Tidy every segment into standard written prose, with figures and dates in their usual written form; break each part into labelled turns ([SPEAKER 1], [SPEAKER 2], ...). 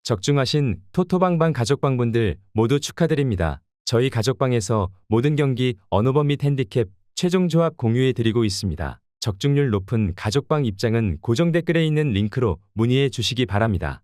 [SPEAKER 1] 적중하신 토토방방 가족방분들 모두 축하드립니다. 저희 가족방에서 모든 경기 언어범 및 핸디캡 최종 조합 공유해 드리고 있습니다. 적중률 높은 가족방 입장은 고정 댓글에 있는 링크로 문의해 주시기 바랍니다.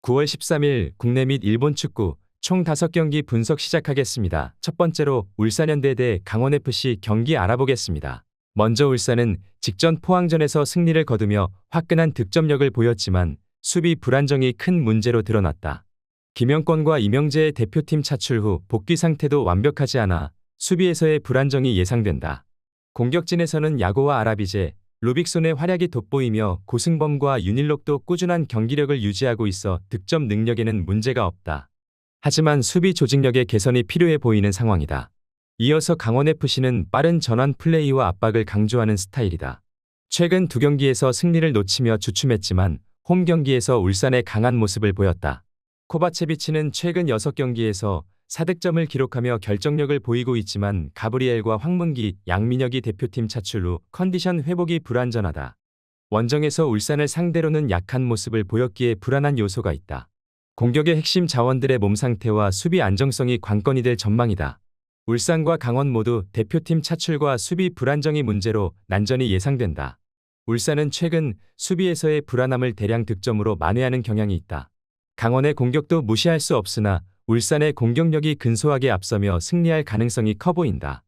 [SPEAKER 1] 9월 13일 국내 및 일본 축구 총 5경기 분석 시작하겠습니다. 첫 번째로 울산현대 대 강원FC 경기 알아보겠습니다. 먼저 울산은 직전 포항전에서 승리를 거두며 화끈한 득점력을 보였지만 수비 불안정이 큰 문제로 드러났다. 김영권과 이명재의 대표팀 차출 후 복귀 상태도 완벽하지 않아 수비에서의 불안정이 예상된다. 공격진에서는 야고와 아라비제, 루빅손의 활약이 돋보이며 고승범과 윤일록도 꾸준한 경기력을 유지하고 있어 득점 능력에는 문제가 없다. 하지만 수비 조직력의 개선이 필요해 보이는 상황이다. 이어서 강원FC는 빠른 전환 플레이와 압박을 강조하는 스타일이다. 최근 2경기에서 승리를 놓치며 주춤했지만 홈 경기에서 울산의 강한 모습을 보였다. 코바체비치는 최근 6경기에서 4득점을 기록하며 결정력을 보이고 있지만 가브리엘과 황문기, 양민혁이 대표팀 차출 후 컨디션 회복이 불안전하다. 원정에서 울산을 상대로는 약한 모습을 보였기에 불안한 요소가 있다. 공격의 핵심 자원들의 몸 상태와 수비 안정성이 관건이 될 전망이다. 울산과 강원 모두 대표팀 차출과 수비 불안정이 문제로 난전이 예상된다. 울산은 최근 수비에서의 불안함을 대량 득점으로 만회하는 경향이 있다. 강원의 공격도 무시할 수 없으나 울산의 공격력이 근소하게 앞서며 승리할 가능성이 커 보인다.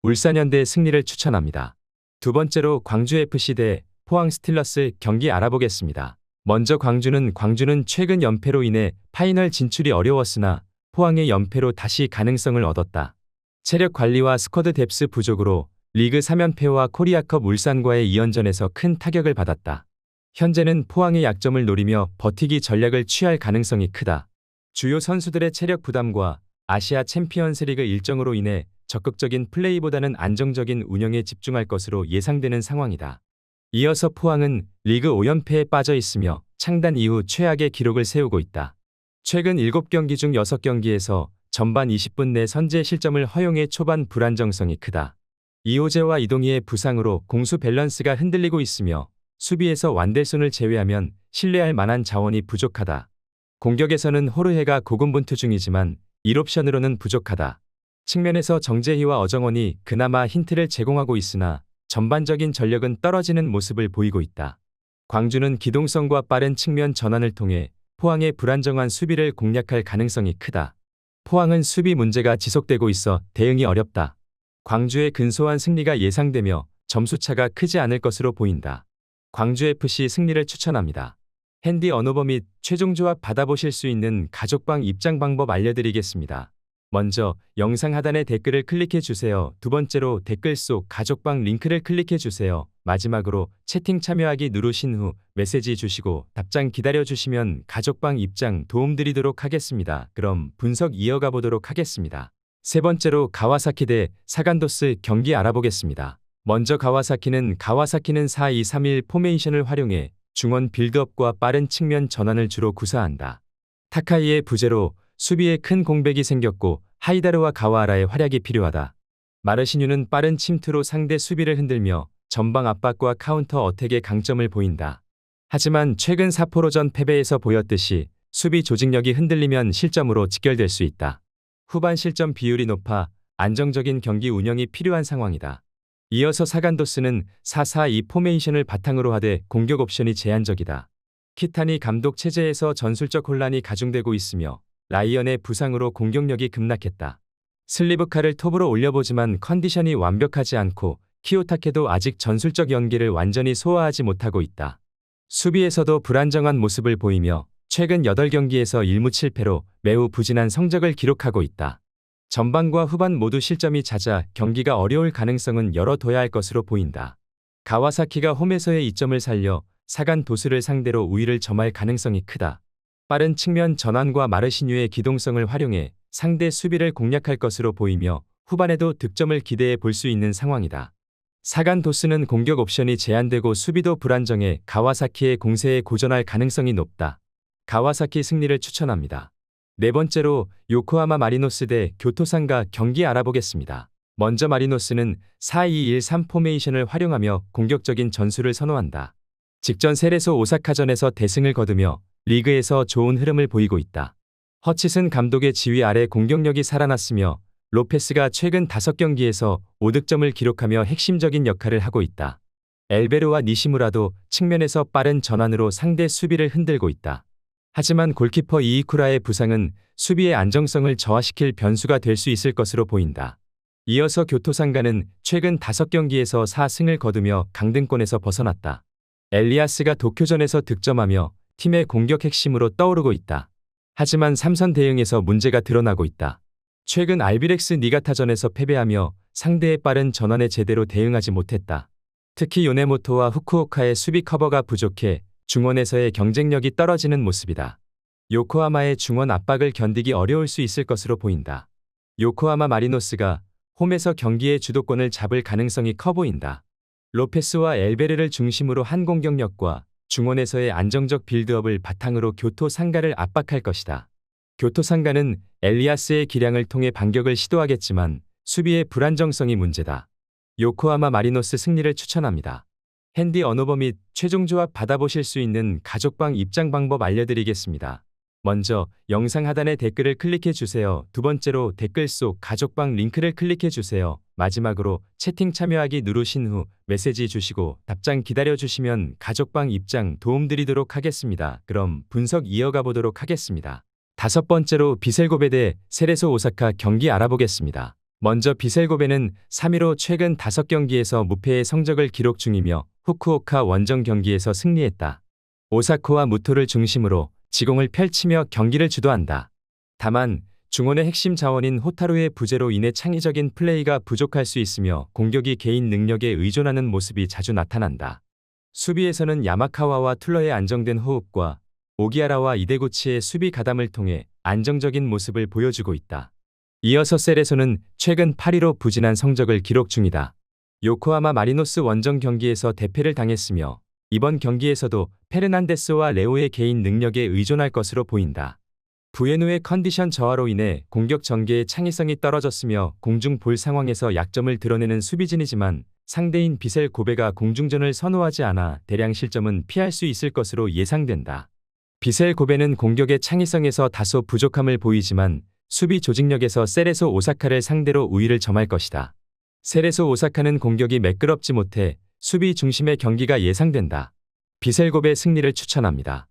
[SPEAKER 1] 울산현대의 승리를 추천합니다. 두 번째로 광주FC 대 포항 스틸러스 경기 알아보겠습니다. 먼저 광주는 최근 연패로 인해 파이널 진출이 어려웠으나 포항의 연패로 다시 가능성을 얻었다. 체력 관리와 스쿼드 뎁스 부족으로 리그 3연패와 코리아컵 울산과의 2연전에서 큰 타격을 받았다. 현재는 포항의 약점을 노리며 버티기 전략을 취할 가능성이 크다. 주요 선수들의 체력 부담과 아시아 챔피언스리그 일정으로 인해 적극적인 플레이보다는 안정적인 운영에 집중할 것으로 예상되는 상황이다. 이어서 포항은 리그 5연패에 빠져 있으며 창단 이후 최악의 기록을 세우고 있다. 최근 7경기 중 6경기에서 전반 20분 내 선제 실점을 허용해 초반 불안정성이 크다. 이호재와 이동희의 부상으로 공수 밸런스가 흔들리고 있으며 수비에서 완델손을 제외하면 신뢰할 만한 자원이 부족하다. 공격에서는 호르헤가 고군분투 중이지만 1옵션으로는 부족하다. 측면에서 정재희와 어정원이 그나마 힌트를 제공하고 있으나 전반적인 전력은 떨어지는 모습을 보이고 있다. 광주는 기동성과 빠른 측면 전환을 통해 포항의 불안정한 수비를 공략할 가능성이 크다. 포항은 수비 문제가 지속되고 있어 대응이 어렵다. 광주의 근소한 승리가 예상되며 점수차가 크지 않을 것으로 보인다. 광주FC 승리를 추천합니다. 핸디 언어버 및 최종 조합 받아보실 수 있는 가족방 입장 방법 알려드리겠습니다. 먼저 영상 하단의 댓글을 클릭해 주세요. 두 번째로 댓글 속 가족방 링크를 클릭해 주세요. 마지막으로 채팅 참여하기 누르신 후 메시지 주시고 답장 기다려 주시면 가족방 입장 도움드리도록 하겠습니다. 그럼 분석 이어가 보도록 하겠습니다. 세 번째로 가와사키 대 사간도스 경기 알아보겠습니다. 먼저 가와사키는 4-2-3-1 포메이션을 활용해 중원 빌드업과 빠른 측면 전환을 주로 구사한다. 타카이의 부재로 수비에 큰 공백이 생겼고 하이다르와 가와하라의 활약이 필요하다. 마르시뉴는 빠른 침투로 상대 수비를 흔들며 전방 압박과 카운터 어택의 강점을 보인다. 하지만 최근 사포로전 패배에서 보였듯이 수비 조직력이 흔들리면 실점으로 직결될 수 있다. 후반 실점 비율이 높아 안정적인 경기 운영이 필요한 상황이다. 이어서 사간도스는 4-4-2 포메이션을 바탕으로 하되 공격 옵션이 제한적이다. 키타니 감독 체제에서 전술적 혼란이 가중되고 있으며 라이언의 부상으로 공격력이 급락했다. 슬리브카를 톱으로 올려보지만 컨디션이 완벽하지 않고 키오타케도 아직 전술적 연계를 완전히 소화하지 못하고 있다. 수비에서도 불안정한 모습을 보이며 최근 8경기에서 1무 7패로 매우 부진한 성적을 기록하고 있다. 전반과 후반 모두 실점이 잦아 경기가 어려울 가능성은 열어둬야 할 것으로 보인다. 가와사키가 홈에서의 이점을 살려 사간 도스를 상대로 우위를 점할 가능성이 크다. 빠른 측면 전환과 마르시뉴의 기동성을 활용해 상대 수비를 공략할 것으로 보이며 후반에도 득점을 기대해 볼 수 있는 상황이다. 사간 도스는 공격 옵션이 제한되고 수비도 불안정해 가와사키의 공세에 고전할 가능성이 높다. 가와사키 승리를 추천합니다. 네 번째로 요코하마 마리노스 대 교토상가 경기 알아보겠습니다. 먼저 마리노스는 4-2-1-3 포메이션을 활용하며 공격적인 전술을 선호한다. 직전 세레소 오사카전에서 대승을 거두며 리그에서 좋은 흐름을 보이고 있다. 허치슨 감독의 지휘 아래 공격력이 살아났으며 로페스가 최근 5경기에서 5득점을 기록하며 핵심적인 역할을 하고 있다. 엘베르와 니시무라도 측면에서 빠른 전환으로 상대 수비를 흔들고 있다. 하지만 골키퍼 이이쿠라의 부상은 수비의 안정성을 저하시킬 변수가 될 수 있을 것으로 보인다. 이어서 교토상가는 최근 5경기에서 4승을 거두며 강등권에서 벗어났다. 엘리아스가 도쿄전에서 득점하며 팀의 공격 핵심으로 떠오르고 있다. 하지만 삼선 대응에서 문제가 드러나고 있다. 최근 알비렉스 니가타전에서 패배하며 상대의 빠른 전환에 제대로 대응하지 못했다. 특히 요네모토와 후쿠오카의 수비 커버가 부족해 중원에서의 경쟁력이 떨어지는 모습이다. 요코하마의 중원 압박을 견디기 어려울 수 있을 것으로 보인다. 요코하마 마리노스가 홈에서 경기의 주도권을 잡을 가능성이 커 보인다. 로페스와 엘베르를 중심으로 한 공격력과 중원에서의 안정적 빌드업을 바탕으로 교토 상가를 압박할 것이다. 교토 상가는 엘리아스의 기량을 통해 반격을 시도하겠지만 수비의 불안정성이 문제다. 요코하마 마리노스 승리를 추천합니다. 핸디 언어버 및 최종 조합 받아보실 수 있는 가족방 입장 방법 알려드리겠습니다. 먼저 영상 하단의 댓글을 클릭해 주세요. 두 번째로 댓글 속 가족방 링크를 클릭해 주세요. 마지막으로 채팅 참여하기 누르신 후 메시지 주시고 답장 기다려 주시면 가족방 입장 도움드리도록 하겠습니다. 그럼 분석 이어가 보도록 하겠습니다. 5번째로 비셀고베 대 세레소 오사카 경기 알아보겠습니다. 먼저 비셀고베는 3위로 최근 5경기에서 무패의 성적을 기록 중이며 후쿠오카 원정 경기에서 승리했다. 오사코와 무토를 중심으로 지공을 펼치며 경기를 주도한다. 다만 중원의 핵심 자원인 호타루의 부재로 인해 창의적인 플레이가 부족할 수 있으며 공격이 개인 능력에 의존하는 모습이 자주 나타난다. 수비에서는 야마카와와 툴러의 안정된 호흡과 오기아라와 이데구치의 수비 가담을 통해 안정적인 모습을 보여주고 있다. 이어서 세레소는 최근 8위로 부진한 성적을 기록 중이다. 요코하마 마리노스 원정 경기에서 대패를 당했으며 이번 경기에서도 페르난데스와 레오의 개인 능력에 의존할 것으로 보인다. 부에누의 컨디션 저하로 인해 공격 전개의 창의성이 떨어졌으며 공중 볼 상황에서 약점을 드러내는 수비진이지만 상대인 비셀 고베가 공중전을 선호하지 않아 대량 실점은 피할 수 있을 것으로 예상된다. 비셀 고베는 공격의 창의성에서 다소 부족함을 보이지만 수비 조직력에서 세레소 오사카를 상대로 우위를 점할 것이다. 세레소 오사카는 공격이 매끄럽지 못해 수비 중심의 경기가 예상된다. 비셀 고베 승리를 추천합니다.